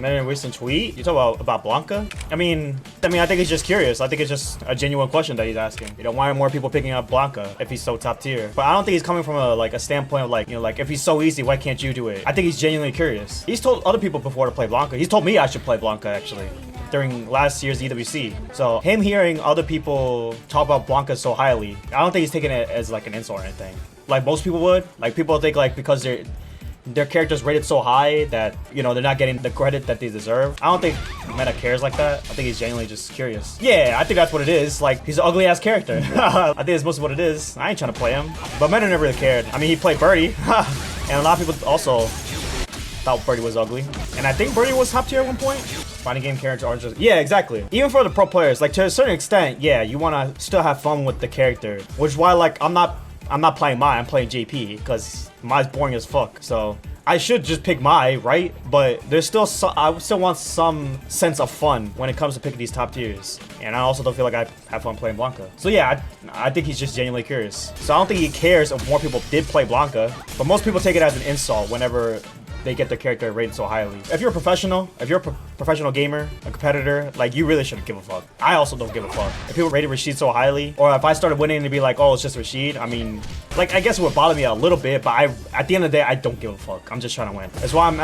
Man, recent tweet? You talk about Blanka? I mean, I think he's just curious. I think it's just a genuine question that he's asking. You know, why are more people picking up Blanka if he's so top tier? But I don't think he's coming from a standpoint of like, you know, like if he's so easy, why can't you do it? I think he's genuinely curious. He's told other people before to play Blanka. He's told me I should play Blanka actually during last year's EWC. So him hearing other people talk about Blanka so highly, I don't think he's taking it as like an insult or anything. Like most people would. Like people think like because their character's rated so high that, you know, they're not getting the credit that they deserve. I don't think Meta cares like that. I think he's genuinely just curious. Yeah, I think that's what it is. Like, he's an ugly ass character. I think it's mostly what it is. I ain't trying to play him. But Meta never really cared. I mean, he played Birdie. And a lot of people also thought Birdie was ugly. And I think Birdie was top tier at one point. Fighting game character are just... Yeah, exactly. Even for the pro players, like, to a certain extent, yeah, you want to still have fun with the character. Which is why, like, I'm not playing Mai, I'm playing JP, because Mai's boring as fuck. So I should just pick Mai, right? But there's still I still want some sense of fun when it comes to picking these top tiers. And I also don't feel like I have fun playing Blanka. So yeah, I think he's just genuinely curious. So I don't think he cares if more people did play Blanka, but most people take it as an insult whenever they get their character rated so highly. If you're a professional, professional gamer, a competitor, like, you really shouldn't give a fuck. I also don't give a fuck. If people rated Rashid so highly, or if I started winning to be like, oh, it's just Rashid, I mean, like, I guess it would bother me a little bit, but at the end of the day, I don't give a fuck. I'm just trying to win. That's why I'm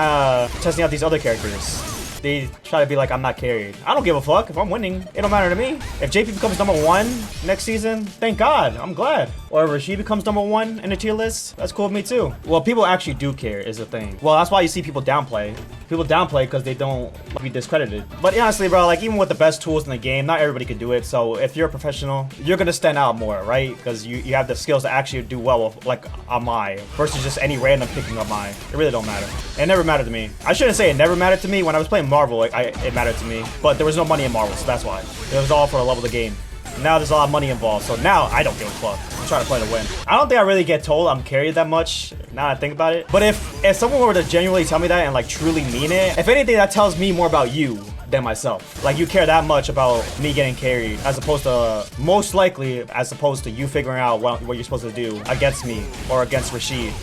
testing out these other characters. They try to be like, I'm not carried. I don't give a fuck. If I'm winning, it don't matter to me. If JP becomes #1 next season, thank God. I'm glad. Or if Rashid becomes #1 in the tier list, that's cool with me too. Well, people actually do care is the thing. Well, that's why you see people downplay. People downplay because they don't want to be discredited. But honestly, bro, like, even with the best tools in the game, not everybody can do it. So if you're a professional, you're going to stand out more, right? Because you have the skills to actually do well with, like, a Mai versus just any random picking up Mai. It really don't matter. It never mattered to me. I shouldn't say it never mattered to me. When I was playing Marvel, like, it mattered to me. But there was no money in Marvel, so that's why. It was all for the love of the game. Now there's a lot of money involved, so now I don't give a fuck. I'm trying to play to win. I don't think I really get told I'm carried that much, now that I think about it. But if someone were to genuinely tell me that and, like, truly mean it, if anything, that tells me more about you than myself. Like, you care that much about me getting carried, as opposed to, most likely, as opposed to you figuring out what you're supposed to do against me or against Rashid.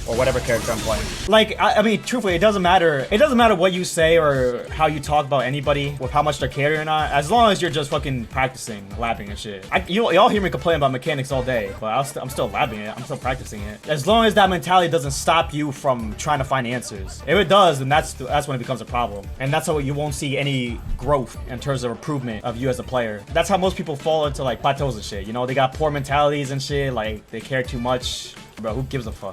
Or whatever character I'm playing. Like, I mean, truthfully, it doesn't matter. It doesn't matter what you say or how you talk about anybody with how much they're carrying or not, as long as you're just fucking practicing lapping and shit. Y'all hear me complain about mechanics all day, but I'm still lapping it. I'm still practicing it. As long as that mentality doesn't stop you from trying to find answers. If it does, then that's when it becomes a problem. And that's how you won't see any growth in terms of improvement of you as a player. That's how most people fall into, like, plateaus and shit. You know, they got poor mentalities and shit. Like, they care too much. Bro, who gives a fuck?